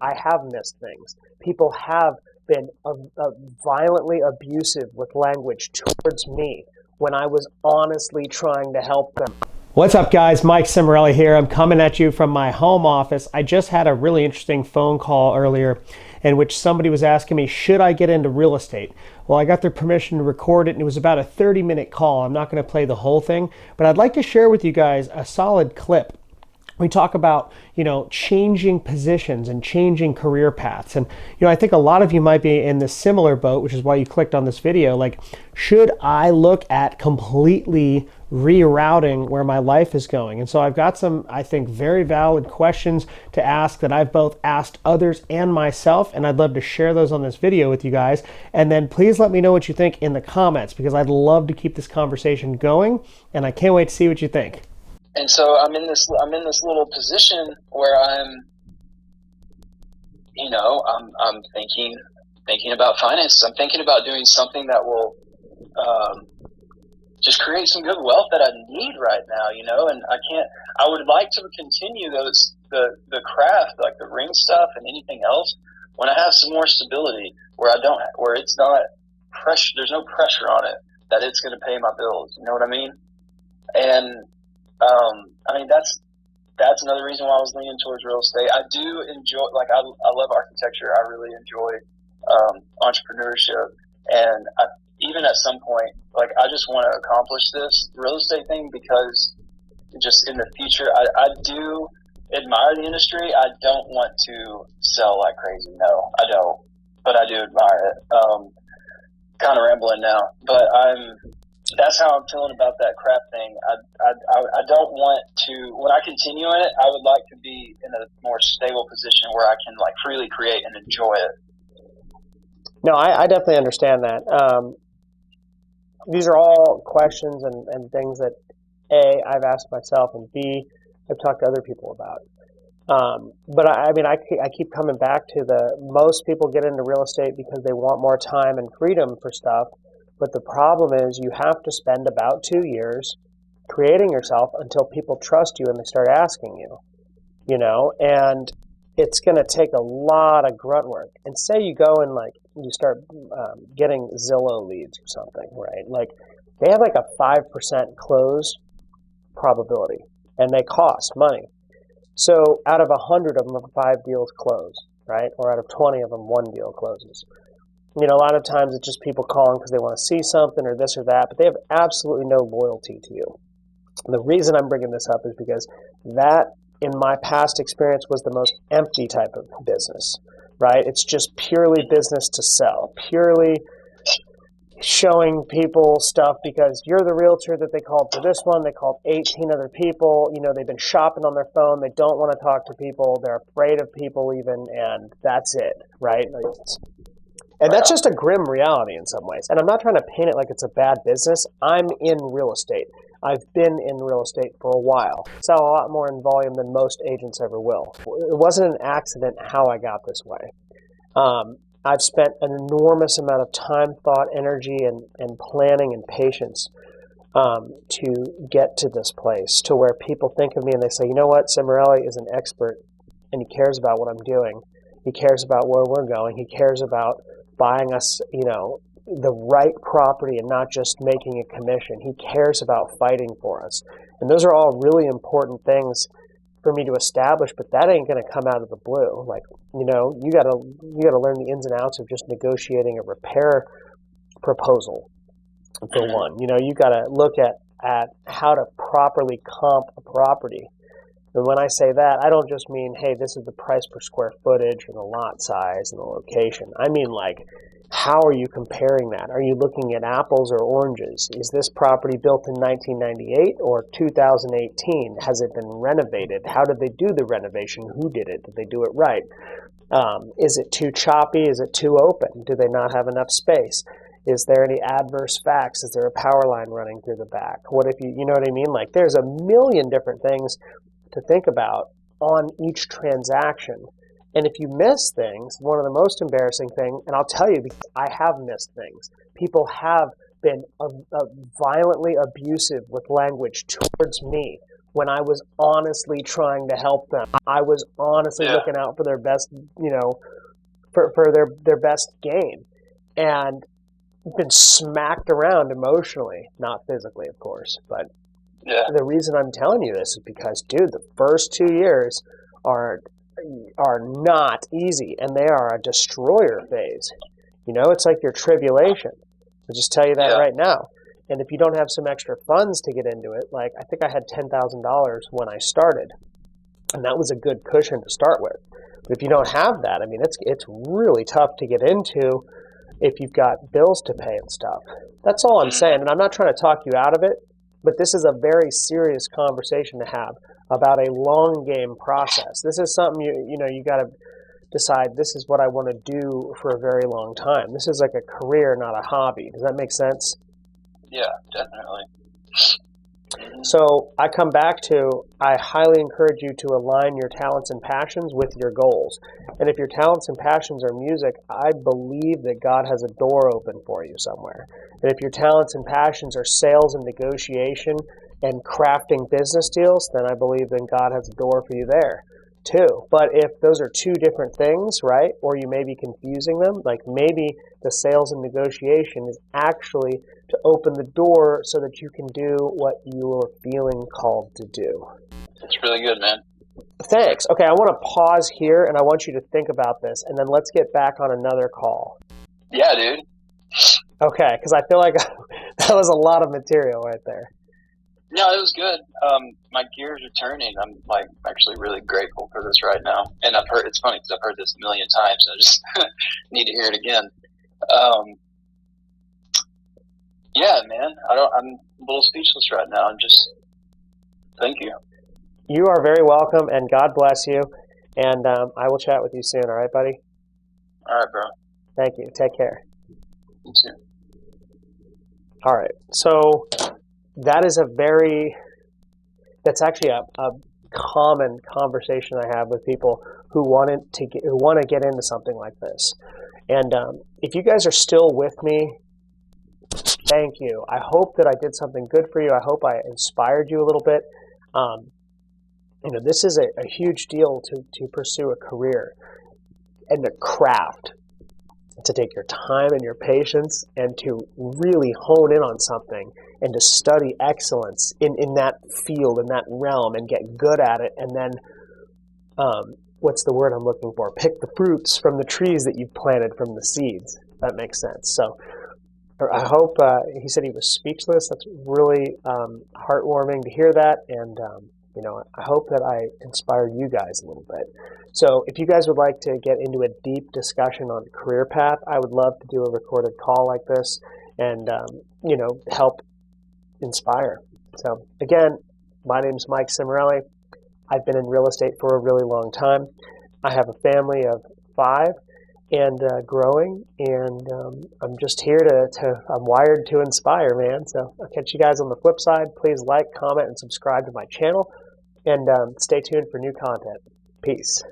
I have missed things. People have been violently abusive with language towards me when I was honestly trying to help them. What's up, guys? Mike Cimarelli here. I'm coming at you from my home office. I just had a really interesting phone call earlier in which somebody was asking me, should I get into real estate? Well, I got their permission to record it, and it was about a 30-minute call. I'm not going to play the whole thing, but I'd like to share with you guys a solid clip. We talk about, changing positions and changing career paths. And, I think a lot of you might be in this similar boat, which is why you clicked on this video. Like, should I look at completely rerouting where my life is going? And so I've got some, I think, very valid questions to ask that I've both asked others and myself, and I'd love to share those on this video with you guys. And then please let me know what you think in the comments, because I'd love to keep this conversation going, and I can't wait to see what you think. And so I'm in this little position where I'm thinking about finances. I'm thinking about doing something that will just create some good wealth that I need right now, and I would like to continue the craft, like the ring stuff and anything else, when I have some more stability, where it's not pressure, there's no pressure on it that it's going to pay my bills. You know what I mean? And that's another reason why I was leaning towards real estate. I do enjoy, I love architecture. I really enjoy entrepreneurship, and even at some point, I just want to accomplish this real estate thing, because just in the future, I do admire the industry. I don't want to sell like crazy. No, I don't, but I do admire it. Kind of rambling now, but that's how I'm feeling about that crap thing. I don't want to, when I continue in it, I would like to be in a more stable position where I can freely create and enjoy it. No, I definitely understand that. These are all questions and things that A, I've asked myself, and B, I've talked to other people about. But I keep coming back to most people get into real estate because they want more time and freedom for stuff. But the problem is you have to spend about 2 years creating yourself until people trust you and they start asking you, and it's going to take a lot of grunt work. And say you go and you start getting Zillow leads or something, right? They have a 5% close probability, and they cost money. So out of 100 of them, 5 deals close, right? Or out of 20 of them, 1 deal closes. A lot of times it's just people calling because they want to see something or this or that, but they have absolutely no loyalty to you. And the reason I'm bringing this up is because that, in my past experience, was the most empty type of business, right? It's just purely business to sell, purely showing people stuff because you're the realtor that they called for this one. They called 18 other people. They've been shopping on their phone. They don't want to talk to people. They're afraid of people even, and that's it, right? And that's just a grim reality in some ways. And I'm not trying to paint it like it's a bad business. I'm in real estate. I've been in real estate for a while. Sell a lot more in volume than most agents ever will. It wasn't an accident how I got this way. I've spent an enormous amount of time, thought, energy, and planning and patience to get to this place, to where people think of me and they say, you know what, Cimarelli is an expert, and he cares about what I'm doing. He cares about where we're going. He cares about buying us, the right property and not just making a commission. He cares about fighting for us. And those are all really important things for me to establish, but that ain't going to come out of the blue. You got to learn the ins and outs of just negotiating a repair proposal, for one. You got to look at how to properly comp a property. And when I say that, I don't just mean, hey, this is the price per square footage and the lot size and the location. I mean, how are you comparing that? Are you looking at apples or oranges? Is this property built in 1998 or 2018? Has it been renovated? How did they do the renovation? Who did it? Did they do it right? Is it too choppy? Is it too open? Do they not have enough space? Is there any adverse facts? Is there a power line running through the back? What if you know what I mean? There's a million different things to think about on each transaction. And if you miss things, one of the most embarrassing things, and I'll tell you because I have missed things, people have been violently abusive with language towards me when I was honestly trying to help them. I was honestly looking out for their best, for their best game, and been smacked around emotionally, not physically, of course. But the reason I'm telling you this is because, dude, the first 2 years are not easy, and they are a destroyer phase. It's like your tribulation. I'll just tell you that right now. And if you don't have some extra funds to get into it, like I think I had $10,000 when I started, and that was a good cushion to start with. But if you don't have that, I mean, it's really tough to get into if you've got bills to pay and stuff. That's all I'm saying, and I'm not trying to talk you out of it, but this is a very serious conversation to have about a long game process. This is something you got to decide, this is what I want to do for a very long time. This is like a career, not a hobby. Does that make sense? Yeah, definitely. So I come back to, I highly encourage you to align your talents and passions with your goals. And if your talents and passions are music, I believe that God has a door open for you somewhere. And if your talents and passions are sales and negotiation and crafting business deals, then I believe then God has a door for you there too. But if those are two different things, right, or you may be confusing them, like maybe the sales and negotiation is actually to open the door so that you can do what you're feeling called to do. It's really good, man. Thanks. Okay, I want to pause here, and I want you to think about this, and then let's get back on another call. Yeah, dude. Okay, because I feel like that was a lot of material right there. No, it was good. My gears are turning. I'm like actually really grateful for this right now. And I've heard, it's funny because I've heard this a million times. I just need to hear it again. Yeah, man. I'm a little speechless right now. Thank you. You are very welcome, and God bless you. And I will chat with you soon. All right, buddy? All right, bro. Thank you. Take care. You too. All right. So that's actually a common conversation I have with people who want to get into something like this. And if you guys are still with me, thank you. I hope that I did something good for you. I hope I inspired you a little bit. This is a huge deal to pursue a career and a craft, to take your time and your patience and to really hone in on something and to study excellence in that field, in that realm, and get good at it. And then, what's the word I'm looking for? Pick the fruits from the trees that you've planted from the seeds. If that makes sense. So I hope, he said he was speechless. That's really heartwarming to hear that. And, I hope that I inspired you guys a little bit. So if you guys would like to get into a deep discussion on career path, I would love to do a recorded call like this and, help inspire. So again, my name is Mike Cimarelli. I've been in real estate for a really long time. I have a family of 5 and growing, and I'm just here I'm wired to inspire, man. So I'll catch you guys on the flip side. Please like, comment, and subscribe to my channel, and stay tuned for new content. Peace.